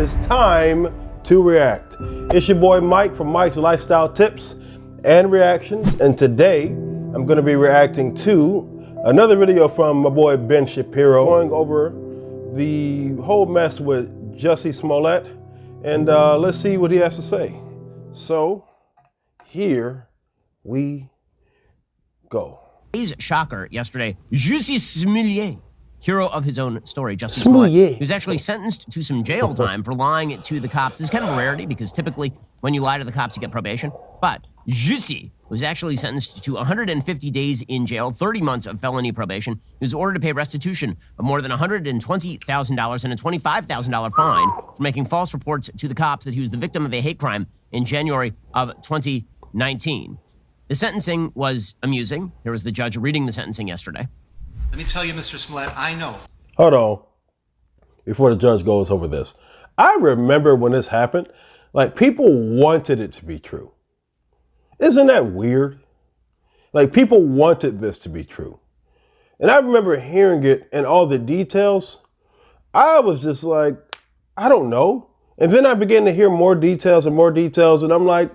is time to react. It's your boy Mike from Mike's Lifestyle Tips and Reactions, and today I'm going to be reacting to another video from my boy Ben Shapiro, going over the whole mess with Jussie Smollett, and let's see what he has to say. So here we go. Shocker yesterday, Jussie Smollett, hero of his own story, Jussie Smollett, who's actually sentenced to some jail time for lying to the cops. This is kind of a rarity because typically when you lie to the cops, you get probation. But Jussie was actually sentenced to 150 days in jail, 30 months of felony probation. He was ordered to pay restitution of more than $120,000 and a $25,000 fine for making false reports to the cops that he was the victim of a hate crime in January of 2019. The sentencing was amusing. There was the judge reading the sentencing yesterday. Let me tell you, Mr. Smollett, I know. Hold on. Before the judge goes over this, I remember when this happened, like people wanted it to be true. Isn't that weird? Like people wanted this to be true. And I remember hearing it and all the details. I was just like, I don't know. And then I began to hear more details, and I'm like,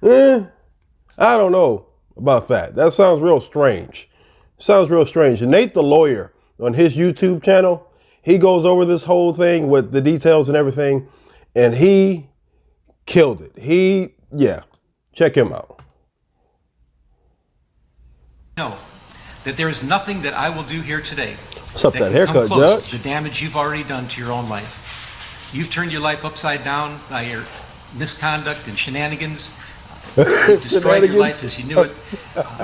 I don't know about that. That sounds real strange. Sounds real strange. And Nate the lawyer on his YouTube channel, he goes over this whole thing with the details and everything, and he killed it. Yeah, check him out. No, that there is nothing that I will do here today What's up, that haircut, close Judge? to the damage you've already done to your own life. You've turned your life upside down by your misconduct and shenanigans. You've destroyed your life as you knew it,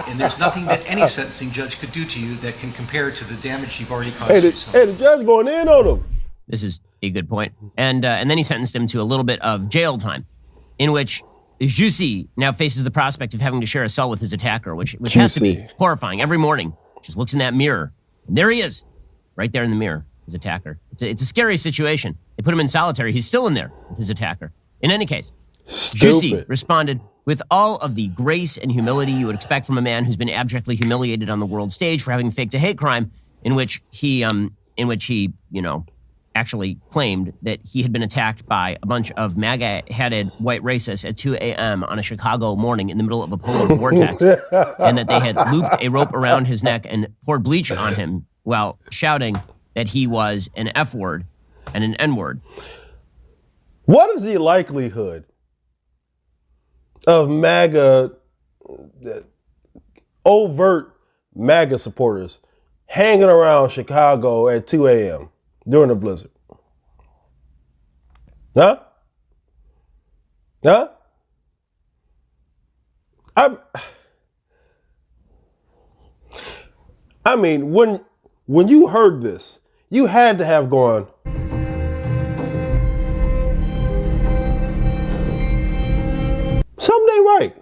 and there's nothing that any sentencing judge could do to you that can compare to the damage you've already caused yourself. Hey, the judge going in on him. This is a good point. And then he sentenced him to a little bit of jail time, in which Jussie now faces the prospect of having to share a cell with his attacker, which has to be horrifying. Every morning, just looks in that mirror, and there he is, right there in the mirror, his attacker. It's a scary situation. They put him in solitary. He's still in there with his attacker. In any case, Jussie responded with all of the grace and humility you would expect from a man who's been abjectly humiliated on the world stage for having faked a hate crime, in which he, actually claimed that he had been attacked by a bunch of MAGA-headed white racists at 2 a.m. on a Chicago morning in the middle of a polar vortex, and that they had looped a rope around his neck and poured bleach on him while shouting that he was an F-word and an N-word. What is the likelihood of MAGA, overt MAGA supporters hanging around Chicago at 2 a.m. during a blizzard? Huh? I mean, when you heard this, you had to have gone, something ain't right.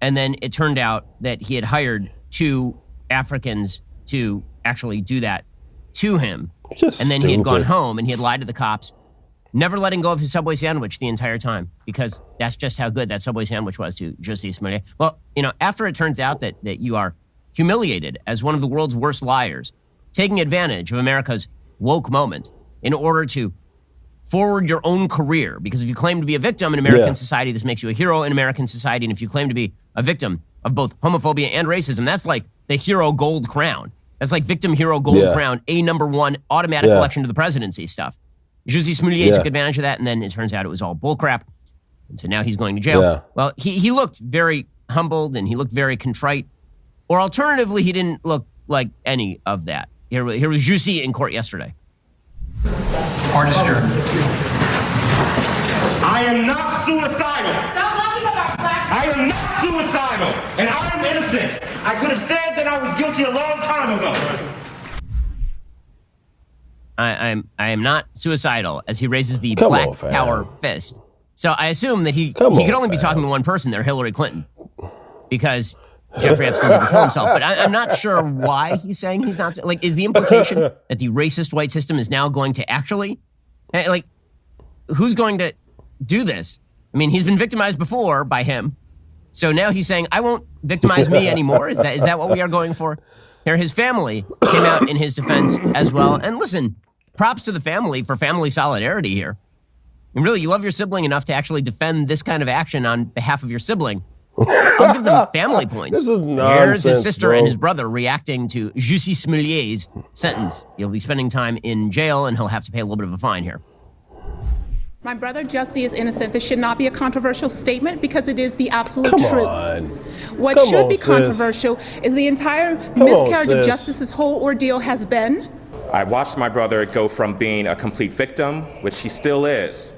And then it turned out that he had hired 2 Africans to actually do that to him. And then he had gone home and he had lied to the cops, never letting go of his Subway sandwich the entire time, because that's just how good that Subway sandwich was to Jussie Smollett. Well, after it turns out that you are humiliated as one of the world's worst liars, taking advantage of America's woke moment in order to forward your own career, because if you claim to be a victim in American society, this makes you a hero in American society. And if you claim to be a victim of both homophobia and racism, that's like the hero gold crown. That's like victim hero gold crown, #1 automatic election to the presidency stuff. Jussie Smollett took advantage of that, and then it turns out it was all bullcrap. And so now he's going to jail. Well, he looked very humbled and he looked very contrite. Or alternatively, he didn't look like any of that. Here was Jussie in court yesterday. Court is adjourned. I am not suicidal. Stop laughing at our facts. I am not suicidal, and I am innocent. I could have said that I was guilty a long time ago. I am not suicidal, as he raises the black power fist. So I assume that he could only be talking to one person there, Hillary Clinton, because Jeffrey Epstein didn't kill himself. But I'm not sure why he's saying he's not. Like, is the implication that the racist white system is now going to actually, like, who's going to do this? I mean, he's been victimized before by him. So now he's saying, I won't victimize me anymore. Is that what we are going for? Here, his family came out in his defense as well. And listen, props to the family for family solidarity here. And really, you love your sibling enough to actually defend this kind of action on behalf of your sibling. I'll give them family points. This is nonsense, Here's his sister bro. and his brother reacting to Jussie Smollett's sentence. He'll be spending time in jail, and he'll have to pay a little bit of a fine here. My brother Jussie is innocent. This should not be a controversial statement because it is the absolute Come truth. on. What Come should on, be sis. controversial is the entire Come miscarriage on, of sis. justice this whole ordeal has been. I watched my brother go from being a complete victim, which he still is.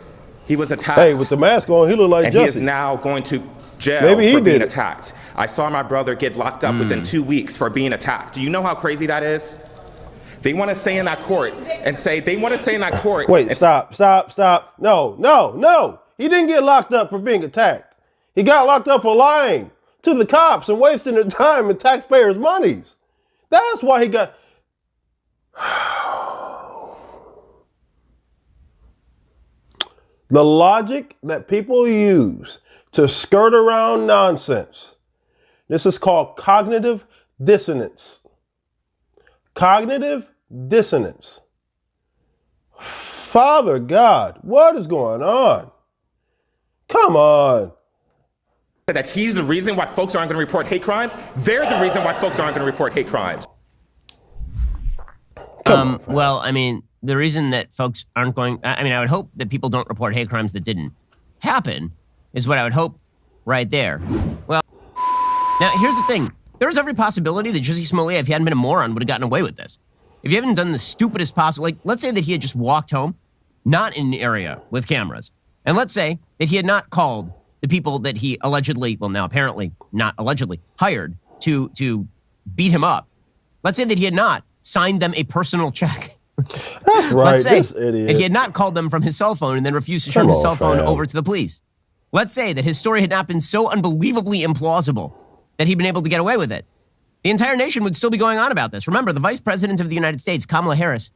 He was attacked. Hey, with the mask on, he look like and Jussie. he is now going to jail Maybe he for being did it. attacked. I saw my brother get locked up within 2 weeks for being attacked. Do you know how crazy that is? They want to say in that court and say, Wait, stop. No. He didn't get locked up for being attacked. He got locked up for lying to the cops and wasting their time and taxpayers' monies. That's why he got... The logic that people use to skirt around nonsense. This is called cognitive dissonance. Cognitive dissonance. Father God, what is going on? Come on. that he's the reason why folks aren't going to report hate crimes. They're the reason why folks aren't going to report hate crimes. Well, I mean, the reason that folks aren't going, I would hope that people don't report hate crimes that didn't happen is what I would hope right there. Well, now here's the thing. There's every possibility that Jussie Smollett, if he hadn't been a moron, would have gotten away with this. If you haven't done the stupidest possible, like, let's say that he had just walked home, not in an area with cameras. And let's say that he had not called the people that he allegedly, well, now apparently not allegedly, hired to beat him up. Let's say that he had not signed them a personal check. That's right, Let's say this idiot. that he had not called them from his cell phone and then refused to turn his cell phone over to the police. Let's say that his story had not been so unbelievably implausible that he'd been able to get away with it. The entire nation would still be going on about this. Remember, the Vice President of the United States, Kamala Harris,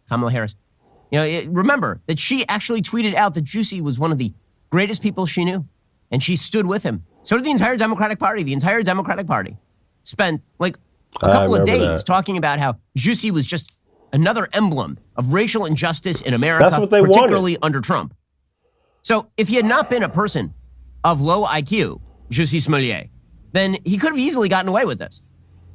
remember that she actually tweeted out that Jussie was one of the greatest people she knew, and she stood with him. So did the entire Democratic Party. The entire Democratic Party spent like a couple of days talking about how Jussie was just another emblem of racial injustice in America, That's what they particularly wanted. under Trump. So if he had not been a person of low IQ, Jussie Smollett, then he could have easily gotten away with this.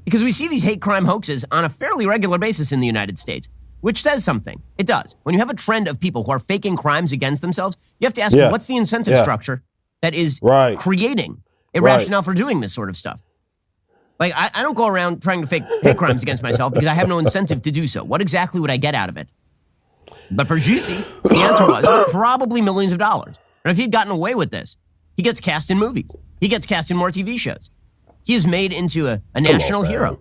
Because we see these hate crime hoaxes on a fairly regular basis in the United States, which says something. It does. When you have a trend of people who are faking crimes against themselves, you have to ask what's the incentive structure that is creating a rationale for doing this sort of stuff. Like, I don't go around trying to fake hate crimes against myself because I have no incentive to do so. What exactly would I get out of it? But for Jussie, the answer was probably millions of dollars. And if he'd gotten away with this, he gets cast in movies. He gets cast in more TV shows. He is made into a national hero,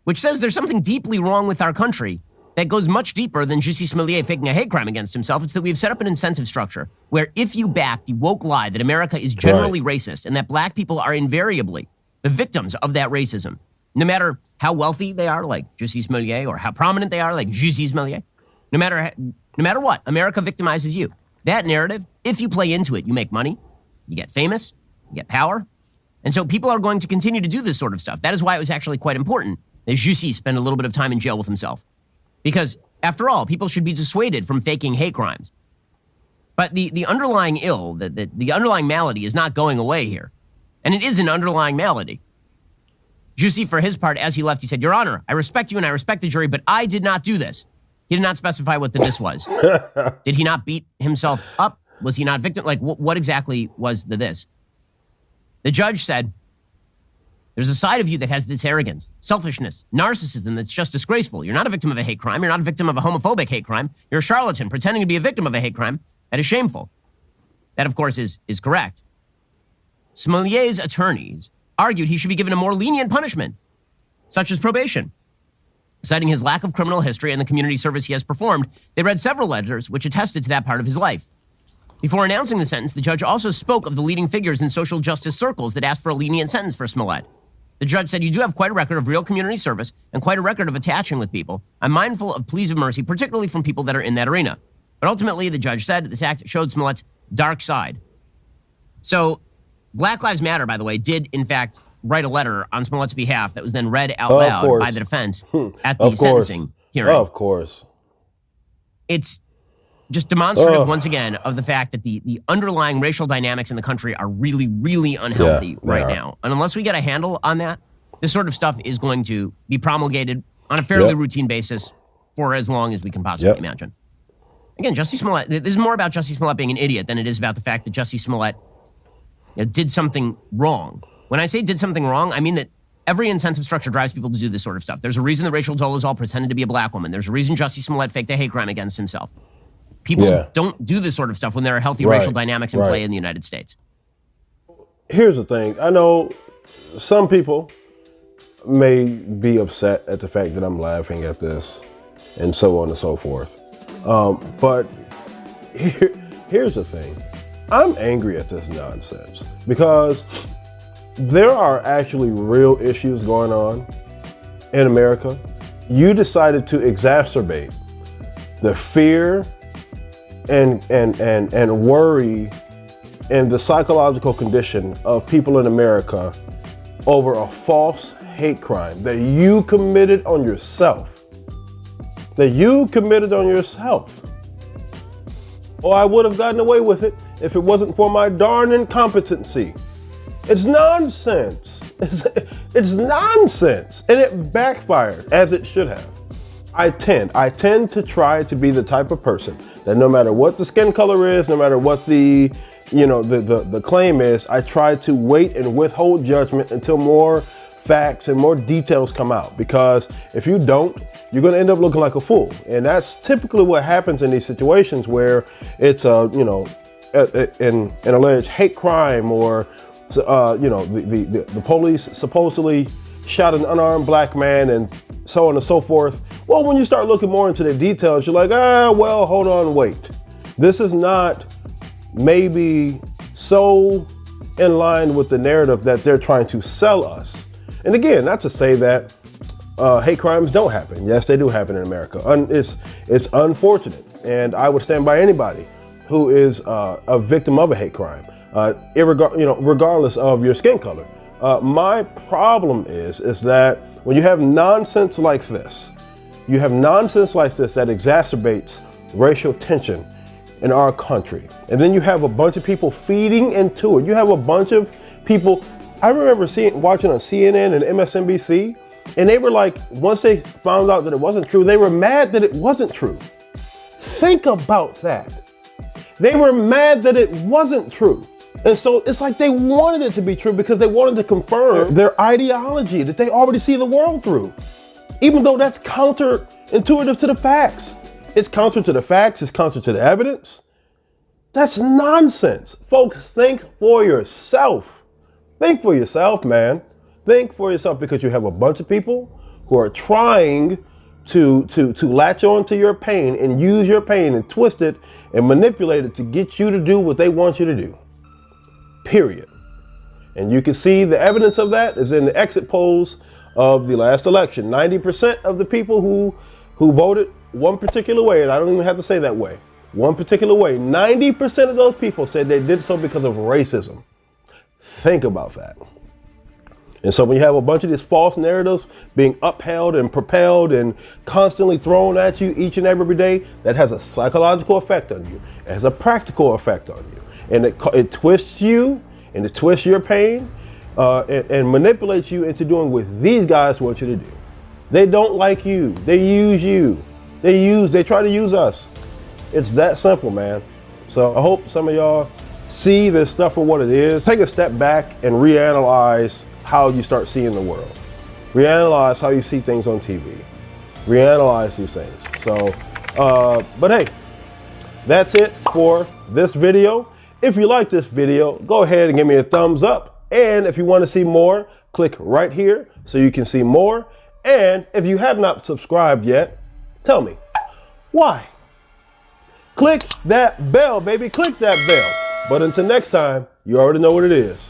which says there's something deeply wrong with our country that goes much deeper than Jussie Smollett faking a hate crime against himself. It's that we've set up an incentive structure where if you back the woke lie that America is generally racist and that black people are invariably the victims of that racism, no matter how wealthy they are, like Jussie Smollett, or how prominent they are, like Jussie Smollett, no matter what, America victimizes you. That narrative, if you play into it, you make money, you get famous, you get power. And so people are going to continue to do this sort of stuff. That is why it was actually quite important that Jussie spend a little bit of time in jail with himself. Because, after all, people should be dissuaded from faking hate crimes. But the underlying ill, the underlying malady is not going away here. And it is an underlying malady. Jussie, for his part, as he left, he said, "Your Honor, I respect you and I respect the jury, but I did not do this." He did not specify what the this was. Did he not beat himself up? Was he not victim? Like, what exactly was the this? The judge said, "There's a side of you that has this arrogance, selfishness, narcissism that's just disgraceful. You're not a victim of a hate crime. You're not a victim of a homophobic hate crime. You're a charlatan pretending to be a victim of a hate crime. That is shameful." That, of course, is correct. Smollett's attorneys argued he should be given a more lenient punishment, such as probation. Citing his lack of criminal history and the community service he has performed, they read several letters which attested to that part of his life. Before announcing the sentence, the judge also spoke of the leading figures in social justice circles that asked for a lenient sentence for Smollett. The judge said, "You do have quite a record of real community service and quite a record of attaching with people. I'm mindful of pleas of mercy, particularly from people that are in that arena." But ultimately, the judge said this act showed Smollett's dark side. So, Black Lives Matter, by the way, did, in fact, write a letter on Smollett's behalf that was then read out loud by the defense at the sentencing hearing. Of course. It's just demonstrative, once again, of the fact that the underlying racial dynamics in the country are really, really unhealthy right now. And unless we get a handle on that, this sort of stuff is going to be promulgated on a fairly routine basis for as long as we can possibly imagine. Again, Jussie Smollett, this is more about Jussie Smollett being an idiot than it is about the fact that Jussie Smollett did something wrong. When I say did something wrong, I mean that every incentive structure drives people to do this sort of stuff. There's a reason that Rachel Dolezal pretended to be a black woman. There's a reason Jussie Smollett faked a hate crime against himself. People don't do this sort of stuff when there are healthy racial dynamics in play in the United States. Here's the thing. I know some people may be upset at the fact that I'm laughing at this and so on and so forth. But here's the thing. I'm angry at this nonsense because there are actually real issues going on in America. You decided to exacerbate the fear and worry and the psychological condition of people in America over a false hate crime that you committed on yourself. That you committed on yourself. Or I would have gotten away with it if it wasn't for my darn incompetency. It's nonsense. It's nonsense. And it backfired as it should have. I tend to try to be the type of person that no matter what the skin color is, no matter what the claim is, I try to wait and withhold judgment until more facts and more details come out. Because if you don't, you're going to end up looking like a fool. And that's typically what happens in these situations where it's an alleged hate crime, or the police supposedly shot an unarmed black man and so on and so forth. Well, when you start looking more into the details, you're like, well, hold on, wait. This is not maybe so in line with the narrative that they're trying to sell us. And again, not to say that hate crimes don't happen. Yes, they do happen in America. It's unfortunate. And I would stand by anybody who is a victim of a hate crime, regardless of your skin color. My problem is that when you have nonsense like this, that exacerbates racial tension in our country. And then you have a bunch of people feeding into it. You have a bunch of people. I remember watching on CNN and MSNBC, and they were like, once they found out that it wasn't true, they were mad that it wasn't true. Think about that. They were mad that it wasn't true. And so it's like they wanted it to be true because they wanted to confirm their ideology that they already see the world through. Even though that's counterintuitive to the facts. It's counter to the facts, it's counter to the evidence. That's nonsense. Folks, think for yourself. Think for yourself, man. Think for yourself, because you have a bunch of people who are trying to latch on to your pain and use your pain and twist it and manipulate it to get you to do what they want you to do. Period. And you can see the evidence of that is in the exit polls of the last election. 90% of the people who voted one particular way, and I don't even have to say that way, one particular way, 90% of those people said they did so because of racism. Think about that. And so when you have a bunch of these false narratives being upheld and propelled and constantly thrown at you each and every day, that has a psychological effect on you. It has a practical effect on you. And it twists you, and it twists your pain, and manipulates you into doing what these guys want you to do. They don't like you. They use you. They try to use us. It's that simple, man. So I hope some of y'all see this stuff for what it is. Take a step back and reanalyze how you start seeing the world. Reanalyze how you see things on TV. Reanalyze these things. So, but hey, that's it for this video. If you like this video, go ahead and give me a thumbs up. And if you want to see more, click right here so you can see more. And if you have not subscribed yet, tell me why. Click that bell, baby. Click that bell. But until next time, you already know what it is.